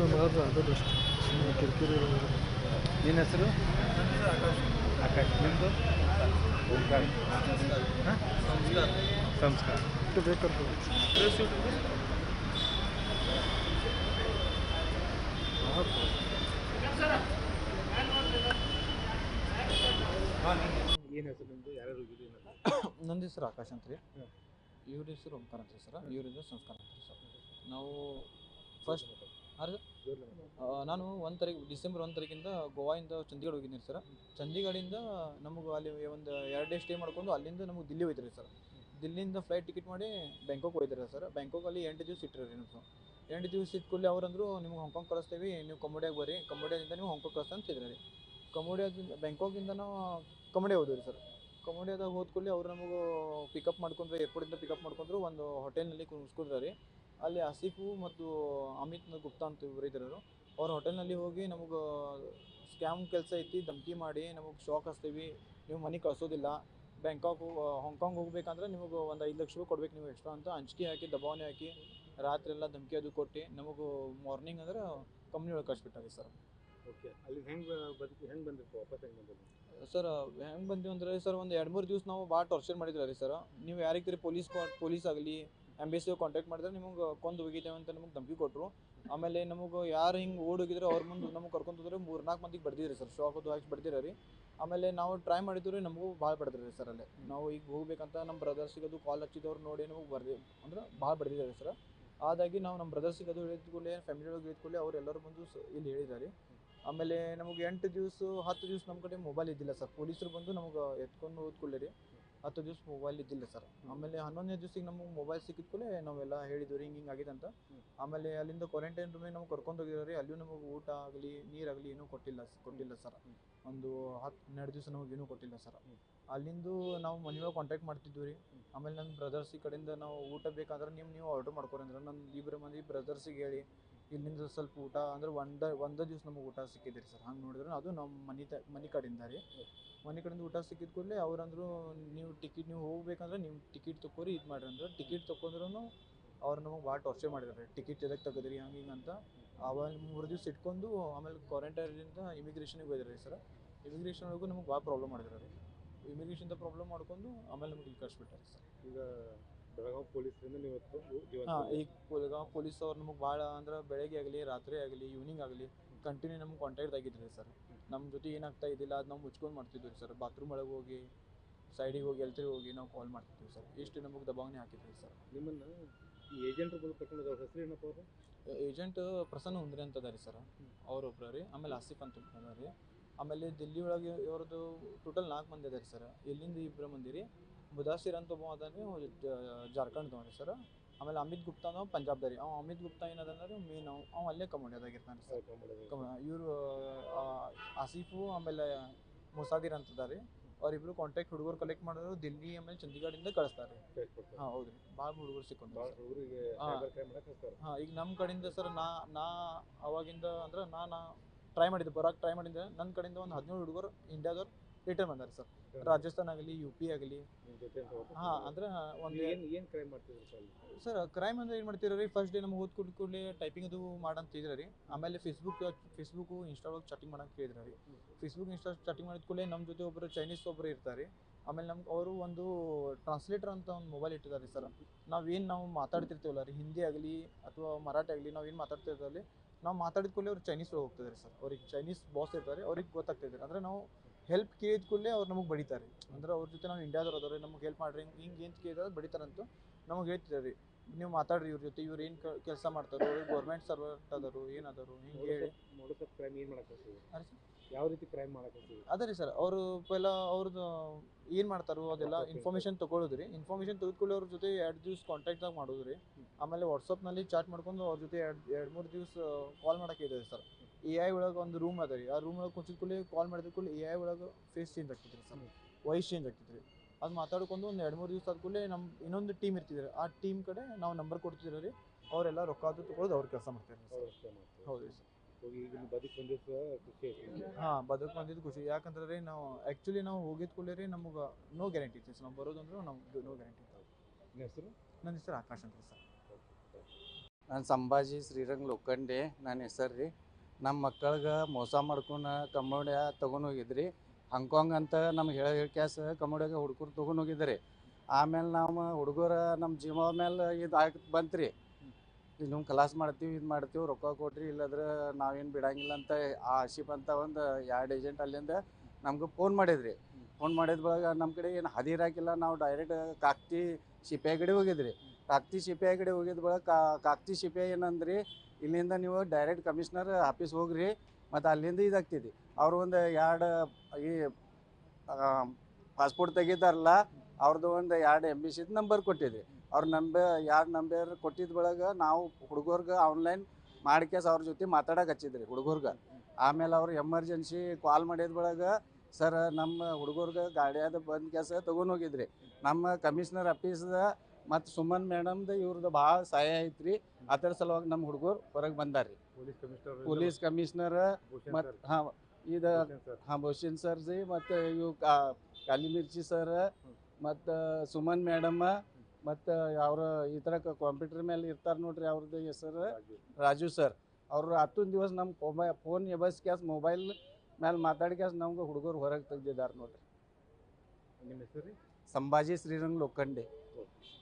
ಮಾತ್ರ ಅದಷ್ಟು ಕಿರಿಕಿರಿ. ನಿನ್ನ ಹೆಸರು? ಆಕಾಶ್. ನಿಮ್ಮದು? ಓಂಕಾರ. ಸಂಸ್ಕಾರ. ಇಷ್ಟು ಬೇಕಾಗ್ತದೆ. ಏನು ಹೆಸರು ನಿಮ್ಮದು? ಯಾರ್ಯಾರು ಹೋಗಿದ್ದು? ನಂದು ಹೆಸರು ಆಕಾಶ್ ಅಂತ ರೀ. ಇವ್ರ ಹೆಸರು ಓಂಕಾರ ಅಂತ ರೀ ಸರ್. ಇವರಿಂದ ಸಂಸ್ಕಾರ ಅಂತ ರೀ ಸರ್. ನಾವು ಫಸ್ಟ್ ನಾನು ಡಿಸೆಂಬರ್ 1 ತಾರೀಕಿಂದ ಗೋವಾದಿಂದ ಚಂಡೀಗಢ ಹೋಗಿದ್ದೀನಿ ಸರ್. ಚಂಡೀಗಢಿಂದ ನಮಗೆ ಅಲ್ಲಿ ಒಂದು 2 ಡೇ ಸ್ಟೇ ಮಾಡ್ಕೊಂಡು ಅಲ್ಲಿಂದ ನಮಗೆ ದಿಲ್ಲಿ ಹೋಯ್ತು ಸರ್. ದಿಲ್ಲಿಂದ ಫ್ಲೈಟ್ ಟಿಕೆಟ್ ಮಾಡಿ ಬ್ಯಾಂಕಾಕ್ ಹೋಯ್ತಾರೆ ಸರ್. ಬ್ಯಾಂಕಾಕಲ್ಲಿ 8 ದಿವಸ ಇಟ್ಟರು ರೀ ನಮ್ಗೆ. 8 ದಿವಸ ಇದ್ದ ಕೂಡಲೇ ಅವರಂದ್ರು ನಿಮ್ಗೆ ಹಾಂಗ್ಕಾಂಗ್ ಕಳಿಸ್ತೀವಿ, ನೀವು ಕಂಬೋಡಿಯಾಗೆ ಬರ್ರಿ, ಕಂಬೋಡಿಯಾದಿಂದ ನೀವು ಹಾಂಗ್ಕಾಂಗ್ ಕಳಿಸ್ತಾ ಅಂತಿದ್ರು ರೀ. ಬ್ಯಾಂಕಾಕಿಂದ ನಾವು ಕಂಬೋಡಿಯಾ ಹೋದ್ವಿ ರೀ ಸರ್. ಕಂಬೋಡಿಯಾದಾಗ ಹೋದ ಕೂಡಲೇ ಅವ್ರು ನಮಗೆ ಪಿಕಪ್ ಮಾಡ್ಕೊಂಡ್ರು, ಏರ್ಪೋರ್ಟಿಂದ ಪಿಕಪ್ ಮಾಡ್ಕೊಂಡ್ರು. ಒಂದು ಹೋಟೆಲ್ನಲ್ಲಿ ಕುಣಿಸ್ಕೊಂಡ್ರು ರೀ. ಅಲ್ಲಿ ಆಸಿಫು ಮತ್ತು ಅಮಿತ್ ಗುಪ್ತಾ ಅಂತ ಇವ್ರು ಇದ್ರು. ಅವ್ರ ಹೋಟೆಲ್ನಲ್ಲಿ ಹೋಗಿ ನಮಗೆ ಸ್ಕ್ಯಾಮ್ ಕೆಲಸ ಐತಿ, ಧಮಕಿ ಮಾಡಿ ನಮಗೆ ಶಾಕ್ ಹಚ್ತೀವಿ, ನೀವು ಮನೆ ಕಳಿಸೋದಿಲ್ಲ, ಹಾಂಗ್ಕಾಂಗ್ ಹೋಗ್ಬೇಕಂದ್ರೆ ನಿಮಗೆ ಒಂದು 5 ಲಕ್ಷ ರೂಪಾಯಿ ಕೊಡ್ಬೇಕು ನೀವು ಎಕ್ಸ್ಟ್ರಾ ಅಂತ ಅಂಜಿಕೆ ಹಾಕಿ, ದಬಾವಣೆ ಹಾಕಿ, ರಾತ್ರಿ ಎಲ್ಲ ಧಮಕಿ ಅದು ಕೊಟ್ಟು ನಮಗೆ ಮಾರ್ನಿಂಗ್ ಅಂದ್ರೆ ಕಂಪ್ನಿ ಒಳಗೆ ಕಳಿಸ್ಬಿಟ್ಟಾರೆ ಸರ್. ಓಕೆ, ಅಲ್ಲಿ ಹೆಂಗೆ ಬಂದಿತ್ತು? ವಾಪಸ್ ಹೆಂಗೆ ಬಂದಿದ್ದು ಸರ್? ಹೆಂಗೆ ಬಂದೀವಿ ಅಂದರೆ ಸರ್, ಒಂದು 2-3 ದಿವಸ ನಾವು ಭಾಳ ಟಾರ್ಚರ್ ಮಾಡಿದ್ರು ರೀ ಸರ್. ನೀವು ಯಾರಿಗೆ ಪೊಲೀಸ್ ಆಗಲಿ ಎಂಬೆಸಿ ಕಾಂಟ್ಯಾಕ್ಟ್ ಮಾಡಿದ್ರೆ ನಿಮಗೆ ಕೊಂದು ಹೋಗಿದ್ದೇವೆ ಅಂತ ನಮಗೆ ಧಮಕಿ ಕೊಟ್ಟರು. ಆಮೇಲೆ ನಮಗೆ ಯಾರು ಹಿಂಗೆ ಓಡೋಗಿದ್ರೆ ಅವ್ರ ಮುಂದೆ ನಮಗೆ ಕರ್ಕೊಂತಂದ್ರೆ 3-4 ಮಂದಿಗೆ ಬಡ್ದಿರಿ ಸರ್. ಶಾಕದು ಹಾಕಿ ಬಡ್ದಿರ ರೀ. ಆಮೇಲೆ ನಾವು ಟ್ರೈ ಮಾಡಿದ್ವಿ ರೀ, ನಮಗೂ ಭಾಳ ಬಡ್ದಿರಿ ರೀ ಸರ್. ಅಲ್ಲೇ ನಾವು ಈಗ ಹೋಗ್ಬೇಕಂತ ನಮ್ಮ ಬ್ರದರ್ಸಿಗೆ ಅದು ಕಾಲ್ ಹಚ್ಚಿದವ್ರು ನೋಡಿ ನಮಗೆ ಅಂದ್ರೆ ಭಾಳ ಬಡ್ದಿದ್ದಾರೆ ಸರ್. ಹಾಗಾಗಿ ನಾವು ನಮ್ಮ ಬ್ರದರ್ಸಿಗೆ ಅದು ಹೇಳಿದ ಕೂಡಲೇ, ಫ್ಯಾಮಿಲಿ ಒಳಗೆ ಹೇಳಿದ ಕೂಡಲೇ ಅವ್ರು ಎಲ್ಲರೂ ಬಂದು ಇಲ್ಲಿ ಹೇಳಿದ್ದಾರೆ. ಆಮೇಲೆ ನಮಗೆ 8 ದಿವಸ 10 ದಿವಸ ನಮ್ಮ ಕಡೆ ಮೊಬೈಲ್ ಇದ್ದಿಲ್ಲ ಸರ್. ಪೊಲೀಸರು ಬಂದು ನಮಗೆ ಎತ್ಕೊಂಡು ಹೋದ್ಕೊಳ್ಳಿ ರೀ. 10 ದಿವಸ ಮೊಬೈಲ್ ಇದ್ದಿಲ್ಲ ಸರ್. ಆಮೇಲೆ 11ನೇ ದಿವಸಿಗೆ ನಮಗೆ ಮೊಬೈಲ್ ಸಿಕ್ಕಿದ ಕೂಡಲೇ ನಾವೆಲ್ಲ ಹೇಳಿದ್ವಿ ರೀ, ಹಿಂಗೆ ಆಗಿದೆ ಅಂತ. ಆಮೇಲೆ ಅಲ್ಲಿಂದ ಕ್ವಾರಂಟೈನ್ ರೂಮಿಗೆ ನಮ್ಗೆ ಕರ್ಕೊಂಡು ಹೋಗಿದ್ದಾರೆ ರೀ. ಅಲ್ಲಿಯೂ ನಮಗೆ ಊಟ ಆಗಲಿ ನೀರಾಗಲಿ ಏನೂ ಕೊಟ್ಟಿಲ್ಲ ಸರ್. ಒಂದು 10-12 ದಿವಸ ನಮಗೆ ಏನೂ ಕೊಟ್ಟಿಲ್ಲ ಸರ್. ಅಲ್ಲಿಂದು ನಾವು ಮನೆಯೊಳಗೆ ಕಾಂಟ್ಯಾಕ್ಟ್ ಮಾಡ್ತಿದ್ವಿ ರೀ. ಆಮೇಲೆ ನನ್ನ ಬ್ರದರ್ಸ್ ಕಡೆಯಿಂದ ನಾವು ಊಟ ಬೇಕಾದ್ರೆ ನೀವು ಆರ್ಡ್ರ್ ಮಾಡ್ಕೊರಿ ಅಂದ್ರೆ ನನ್ನ ಇಬ್ಬರು ಮಂದಿ ಬ್ರದರ್ಸಿಗೆ ಹೇಳಿ ಇಲ್ಲಿಂದ ಸ್ವಲ್ಪ ಊಟ ಅಂದ್ರೆ ಒಂದು ದಿವಸ ನಮಗೆ ಊಟ ಸಿಕ್ಕಿದ್ರಿ ಸರ್. ಹಂಗೆ ನೋಡಿದ್ರೆ ಅದು ನಮ್ಮ ಮನೆ ಕಡೆಯಿಂದ ರೀ. ಮನೆ ಕಡೆಯಿಂದ ಊಟ ಸಿಕ್ಕಿದ ಕೂಡಲೇ ಅವ್ರಂದ್ರು ನೀವು ಹೋಗ್ಬೇಕಂದ್ರೆ ನೀವು ಟಿಕೆಟ್ ತೊಗೊರಿ, ಇದು ಮಾಡ್ರಿ ಅಂದ್ರೆ. ಟಿಕೆಟ್ ತೊಗೊಂಡ್ರು ಅವ್ರು ನಮಗೆ ಭಾಳ ಟಾರ್ಚರ್ ಮಾಡಿದ್ದಾರೆ. ಟಿಕೆಟ್ ಎದಕ್ಕೆ ತೆಗೆದ್ರಿ ಹಂಗೆ ಹಿಂಗೆ ಅಂತ. ಆವಾಗ 3 ದಿವಸ ಇಟ್ಕೊಂಡು ಆಮೇಲೆ ಕ್ವಾರಂಟೈನಿಂದ ಇಮಿಗ್ರೇಷನಿಗೆ ಹೋಗಿದ್ದಾರೆ ರೀ ಸರ್. ಇಮಿಗ್ರೇಷನ್ ಒಳಗೂ ನಮಗೆ ಭಾಳ ಪ್ರಾಬ್ಲಮ್ ಮಾಡಿದ್ದಾರೆ ರೀ. ಇಮಿಗ್ರೇಷನ್ದ ಪ್ರಾಬ್ಲಮ್ ಮಾಡ್ಕೊಂಡು ಆಮೇಲೆ ನಮಗೆ ಇಲ್ಲಿ ಕಳಿಸ್ಬಿಟ್ಟಾರೆ ಸರ್. ಈಗ ಬೆಳಗಾವಿ ಪೊಲೀಸರಿಂದ ನೀವು ಈಗ ಬೆಳಗಾವಿ ಪೊಲೀಸ್ ಅವ್ರು ನಮಗೆ ಭಾಳ ಅಂದ್ರೆ ಬೆಳಗ್ಗೆ ಆಗಲಿ ರಾತ್ರಿ ಆಗಲಿ ಈವ್ನಿಂಗ್ ಆಗಲಿ ಕಂಟಿನ್ಯೂ ನಮ್ಗೆ ಕಾಂಟ್ಯಾಕ್ಟ್ ಆಗಿದ್ರಿ ಸರ್. ನಮ್ಮ ಜೊತೆ ಏನಾಗ್ತಾ ಇದ್ದಿಲ್ಲ ಅದು ನಾವು ಮುಚ್ಕೊಂಡು ಮಾಡ್ತಿದ್ವಿ ಸರ್. ಬಾತ್ರೂಮ್ ಒಳಗೆ ಹೋಗಿ, ಸೈಡಿಗೆ ಹೋಗಿ, ಎಲ್ತ್ರಿ ಹೋಗಿ ನಾವು ಕಾಲ್ ಮಾಡ್ತಿದ್ವಿ ಸರ್. ಇಷ್ಟು ನಮಗೆ ದಬಾವಣೆ ಹಾಕಿದ್ವಿ ಸರ್. ನಿಮ್ಮನ್ನು ಈ ಏಜೆಂಟ್ರು ಬಂದು ಕರ್ಕೊಂಡು ಅವ್ರ ಹೆಸರು ಏನಪ್ಪ ಅವರು? ಏಜೆಂಟ್ ಪ್ರಸನ್ನ ಹುಂದ್ರಿ ಅಂತ ಅದಾರೆ ಸರ್, ಅವ್ರೊಬ್ರು ರೀ. ಆಮೇಲೆ ಆಸಿಫ್ ಅಂತ ಅದ ರೀ. ಆಮೇಲೆ ದಿಲ್ಲಿ ಒಳಗೆ ಇವ್ರದ್ದು ಟೋಟಲ್ 4 ಮಂದಿ ಅದಾರೆ ಸರ್. ಇಲ್ಲಿಂದ 2 ಮಂದಿ ರೀ. ಮುದಾಸಿರ್ ಅಂತ ಒಬ್ಬ ಅದಾನೆ, ಜಾರ್ಖಂಡ್ದವ ರೀ ಸರ್. ಆಮೇಲೆ ಅಮಿತ್ ಗುಪ್ತಾ ನಾವು ಪಂಜಾಬ್ದ ರೀ. ಅಮಿತ್ ಗುಪ್ತಾ ಏನದಂದ್ರೆ ಮೇನ್ ಅವ ಅಲ್ಲೇ ಕಂಬೋಡಿಯಾದಾಗ ಇರ್ತಾನೆ ಸರ್. ಇವರು ಆಸಿಫು ಆಮೇಲೆ ಮುಸಾದಿರ್ ಅಂತ ಅದಾರೆ. ಅವ್ರಿಬ್ರು ಕಾಂಟ್ಯಾಕ್ಟ್ ಹುಡುಗರು ಕಲೆಕ್ಟ್ ಮಾಡಿದ್ರು ದಿಲ್ಲಿ ಆಮೇಲೆ ಚಂಡೀಗಢಿಂದ ಕಳಿಸ್ತಾರೆ. ಹಾಂ ಹೌದು ರೀ. ಭಾಳ ಹುಡುಗರು ಸಿಕ್ಕೊಂಡು ಹಾಂ. ಈಗ ನಮ್ಮ ಕಡೆಯಿಂದ ಸರ್ ನಾ ಅವಾಗಿಂದ ಅಂದ್ರೆ ನಾನು ಟ್ರೈ ಮಾಡಿದ್ದೆ. ನನ್ನ ಕಡೆಯಿಂದ ಒಂದು 17 ಹುಡುಗರು ಇಂಡಿಯಾದವ್ರು ರಿಟರ್ನ್ ಬಂದಾರೆ ಸರ್. ರಾಜಸ್ಥಾನ್ ಆಗಲಿ, UP ಆಗಲಿ. ಹಾಂ, ಅಂದ್ರೆ ಒಂದು ಏನು ಕ್ರೈಮ್ ಮಾಡ್ತಿದ್ರು ಸರ್? ಕ್ರೈಮ್ ಅಂದ್ರೆ ಏನು ಮಾಡ್ತೀರ ರೀ, ಫಸ್ಟ್ ಡೇ ನಮ್ಗೆ ಓದ್ ಕೂಡಲೇ ಟೈಪಿಂಗ್ ಅದು ಮಾಡಂತಿದ್ರೆ ರೀ. ಆಮೇಲೆ ಫೇಸ್ಬುಕ್ಕು ಇನ್ಸ್ಟಾ ಒಳಗೆ ಚಾಟಿಂಗ್ ಮಾಡಂತ ಹೇಳಿದ್ರೆ ರೀ. ಇನ್ಸ್ಟಾ ಚಾಟಿಂಗ್ ಮಾಡಿದ ಕೂಡಲೇ ನಮ್ಮ ಜೊತೆ ಒಬ್ಬರು ಚೈನೀಸ್ ಒಬ್ಬರು ಇರ್ತಾರೆ. ಆಮೇಲೆ ನಮ್ಗೆ ಅವರು ಒಂದು ಟ್ರಾನ್ಸ್ಲೇಟರ್ ಅಂತ ಒಂದು ಮೊಬೈಲ್ ಇಟ್ಟಿದ್ದಾರೆ ಸರ್. ನಾವು ಮಾತಾಡ್ತಿರ್ತೀವಲ್ಲ ರೀ, ಹಿಂದಿ ಆಗಲಿ ಅಥವಾ ಮರಾಠಿ ಆಗಲಿ, ನಾವೇನು ಮಾತಾಡ್ತಿರ್ತೀವಲ್ಲಿ ನಾವು ಮಾತಾಡಿದ ಕೂಡಲೇ ಅವ್ರು ಚೈನೀಸ್ ಒಳಗೆ ಹೋಗ್ತಿದ್ದಾರೆ ಸರ್. ಅವ್ರಿಗೆ ಚೈನೀಸ್ ಬಾಸ್ ಇರ್ತಾರೆ, ಅವ್ರಿಗೆ ಗೊತ್ತಾಗ್ತಿದ್ದಾರೆ. ಅಂದರೆ ನಾವು ಹೆಲ್ಪ್ ಕೇಳಿದ ಕೂಡಲೇ ಅವ್ರು ನಮಗೆ ಬಡಿತಾರೆ. ಅಂದ್ರೆ ಅವ್ರ ಜೊತೆ ನಾವು ಇಂಡಿಯಾದವ್ರು ಅದಾರೆ, ನಮಗೆ ಹೆಲ್ಪ್ ಮಾಡ್ರಿ ಹಿಂಗೆ ಏನು ಕೇಳಿದ್ರೆ ಬಡಿತಾರಂತ ನಮಗೆ ಹೇಳ್ತಿದ್ದಾರೆ ರೀ. ನೀವು ಮಾತಾಡ್ರಿ ಇವ್ರ ಜೊತೆ, ಇವ್ರು ಏನು ಕೆಲಸ ಮಾಡ್ತಾರೋ, ಅವ್ರಿಗೆ ಗೌರ್ಮೆಂಟ್ ಸರ್ವೆಂಟ್ ಅದಾರು ಏನಾದರು ಹಿಂಗೆ ಹೇಳಿ. ಕ್ರೈಮ್ ಏನು ಮಾಡಕ್ಕೆ ಅದೇ ಸರ್, ಯಾವ ರೀತಿ ಕ್ರೈಮ್ ಮಾಡಕ್ಕೆ ಅದೇ ರೀ ಸರ್. ಅವರು ಪೈಲ ಅವ್ರದ್ದು ಏನು ಮಾಡ್ತಾರೋ ಅದೆಲ್ಲ ಇನ್ಫಾರ್ಮೇಷನ್ ತೊಗೊಳೋದು ರೀ. ಇನ್ಫಾರ್ಮೇಷನ್ ತೆಗೆದುಕೊಳ್ಳಿ ಅವ್ರ ಜೊತೆ 2 ದಿವಸ ಕಾಂಟ್ಯಾಕ್ಟ್ದಾಗ ಮಾಡೋದು ರೀ. ಆಮೇಲೆ ವಾಟ್ಸಪ್ನಲ್ಲಿ ಚಾಟ್ ಮಾಡ್ಕೊಂಡು ಅವ್ರ ಜೊತೆ 2-3 ದಿವಸ ಕಾಲ್ ಮಾಡೋಕೆ ಇದೆ ಸರ್. AI ಒಳಗೆ ಒಂದು ರೂಮ್ ಅದ ರೀ. ಆ ರೂಮ್ ಒಳಗೆ ಕುಂಚಿದ ಕೂಡಲೇ ಕಾಲ್ ಮಾಡಿದ ಕೂಡಲೇ AI ಒಳಗೆ ಫೇಸ್ ಚೇಂಜ್ ಆಗ್ತಿದ್ರಿ ಸರ್, ವಾಯ್ಸ್ ಚೇಂಜ್ ಆಗ್ತಿದ್ರಿ. ಅದು ಮಾತಾಡ್ಕೊಂಡು ಒಂದು 2-3 ದಿವಸ ಆದ್ಕೂಡಲೇ ನಮ್ಮ ಇನ್ನೊಂದು ಟೀಮ್ ಇರ್ತಿದ್ರು. ಆ ಟೀಮ್ ಕಡೆ ನಾವು ನಂಬರ್ ಕೊಡ್ತಿದ್ರು ರೀ. ಅವರೆಲ್ಲ ರೊಕ್ಕ ಅದು ತೊಗೊಳೋದು ಅವ್ರ ಕೆಲಸ ಮಾಡ್ತಾರೆ ಸರ್. ಹೌದು ರೀ ಸರ್. ಈಗ ಬದುಕು ಬಂದಿದ್ದು ಖುಷಿ ಐತಿ. ಹಾಂ, ಬದುಕು ಬಂದಿದ್ದು ಖುಷಿ. ಯಾಕಂದ್ರೆ ರೀ ನಾವು ಆ್ಯಕ್ಚುಲಿ ನಾವು ಹೋಗಿದ ಕೂಡಲೇ ರೀ ನಮಗೆ ನೋ ಗ್ಯಾರಂಟಿ ಇತ್ತು ಸರ್. ನಾವು ಬರೋದಂದ್ರೆ ನಮ್ಗೆ ನೋ ಗ್ಯಾರಂಟಿ ಇತ್ತು. ನಿಮ್ಮ ಹೆಸರು? ನನ್ನ ಹೆಸರು ಆಕಾಶ್ ಅಂತ ಸರ್. ನಾನು ಸಂಭಾಜಿ ಶ್ರೀರಂಗ್ ಲೋಖಂಡೆ ನನ್ನ ಹೆಸರು ರೀ. ನಮ್ಮ ಮಕ್ಕಳಿಗೆ ಮೋಸ ಮಾಡ್ಕೊಂಡು ಕಮೋಡ್ಯ ತೊಗೊಂಡು ಹೋಗಿದ್ರಿ. ಹಾಂಗ್ಕಾಂಗ್ ಅಂತ ನಮ್ಗೆ ಹೇಳಿ ಕ್ಯಾಸ್ ಕಮೋಡ್ಯಾಗ ಹುಡುಗರು ತೊಗೊಂಡು ಹೋಗಿದ್ರಿ. ಆಮೇಲೆ ನಾವು ಹುಡುಗರ ನಮ್ಮ ಜೀವ ಮೇಲೆ ಇದು ಬಂತು ರೀ. ಇದು ನೀವು ಕ್ಲಾಸ್ ಮಾಡ್ತೀವಿ ಇದು ಮಾಡ್ತೀವಿ ರೊಕ್ಕ ಕೊಟ್ರಿ ಇಲ್ಲದ್ರೆ ನಾವೇನು ಬಿಡಂಗಿಲ್ಲ ಅಂತ ಆಶಿಪ್ ಅಂತ ಒಂದು 2 ಏಜೆಂಟ್ ಅಲ್ಲಿಂದ ನಮ್ಗೆ ಫೋನ್ ಮಾಡಿದ್ರಿ. ಫೋನ್ ಮಾಡಿದ ಬಳಗ ನಮ್ಮ ಕಡೆ ಏನು ಹದಿರಾಕಿಲ್ಲ, ನಾವು ಡೈರೆಕ್ಟ್ ಕಾಕ್ತಿ ಸಿಪಿಐ ಕಡೆ ಹೋಗಿದ್ರಿ. ಕಾಕ್ತಿ ಸಿಪಿಐ ಕಡೆ ಹೋಗಿದ್ದ ಬಳಗ ಕಾಕ್ತಿ ಸಿಪಿಐ ಏನಂದ್ರಿ, ಇಲ್ಲಿಂದ ನೀವು ಡೈರೆಕ್ಟ್ ಕಮಿಷನರ್ ಆಫೀಸ್ ಹೋಗ್ರಿ ಮತ್ತು ಅಲ್ಲಿಂದ ಇದಾಗ್ತಿದ್ದಿ. ಅವರು ಒಂದು 2 ಈ ಪಾಸ್ಪೋರ್ಟ್ ತೆಗಿತಾರಲ್ಲ ಅವ್ರದ್ದು ಒಂದು 2 MBC ನಂಬರ್ ಕೊಟ್ಟಿದ್ರಿ. ಅವ್ರ ನಂಬರ್ ಕೊಟ್ಟಿದ್ದ ಬಳಗ ನಾವು ಹುಡುಗರ್ಗೆ ಆನ್ಲೈನ್ ಮಾಡ್ಕೇಸ್ ಅವ್ರ ಜೊತೆ ಮಾತಾಡಕ್ಕೆ ಹಚ್ಚಿದ್ರಿ ಹುಡುಗರ್ಗೆ. ಆಮೇಲೆ ಅವ್ರು ಎಮರ್ಜೆನ್ಸಿ ಕಾಲ್ ಮಾಡಿದ ಬಳಗ ಸರ್ ನಮ್ಮ ಹುಡುಗರ್ಗೆ ಗಾಡಿಯಾದ ಬಂದು ಕೆಲಸ ತೊಗೊಂಡು ಹೋಗಿದ್ರಿ. ನಮ್ಮ ಕಮಿಷನರ್ ಆಫೀಸ್ದ ಮತ್ತು ಸುಮನ್ ಮೇಡಮ್ದು ಇವ್ರದ್ದು ಭಾಳ ಸಹಾಯ ಐತ್ರಿ. ಅದರ ಸಲುವಾಗಿ ನಮ್ಮ ಹುಡುಗರು ಹೊರಗೆ ಬಂದಾರ್ರಿ. ಪೊಲೀಸ್ ಕಮಿಷನರ್ ಮತ್ತು ಇದು ಭೂಷಣ್ ಸರ್ ಜಿ ಮತ್ತು ಇವು ಕಾಲಿ ಮಿರ್ಚಿ ಸರ್ ಮತ್ತು ಸುಮನ್ ಮೇಡಮ್ಮ ಮತ್ತು ಅವ್ರ ಈ ಥರ ಕಂಪ್ಯೂಟರ್ ಮೇಲೆ ಇರ್ತಾರೆ ನೋಡ್ರಿ, ಅವ್ರದ್ದು ಹೆಸರು ರಾಜು ಸರ್. ಅವರು 10 ದಿವಸ ನಮ್ಮ ಫೋನ್ ಎಬಸ್ ಕ್ಯಾಸ್ ಮೊಬೈಲ್ ಮೇಲೆ ಮಾತಾಡಿ ಕ್ಯಾಸ್ ನಮ್ಗೆ ಹುಡುಗರು ಹೊರಗೆ ತೆಗ್ದಿದ್ದಾರೆ ನೋಡ್ರಿ. ನಿಮ್ಮ ಹೆಸರು ರೀ? ಸಂಭಾಜಿ ಶ್ರೀರಂಗ್ ಲೋಖಂಡೆ.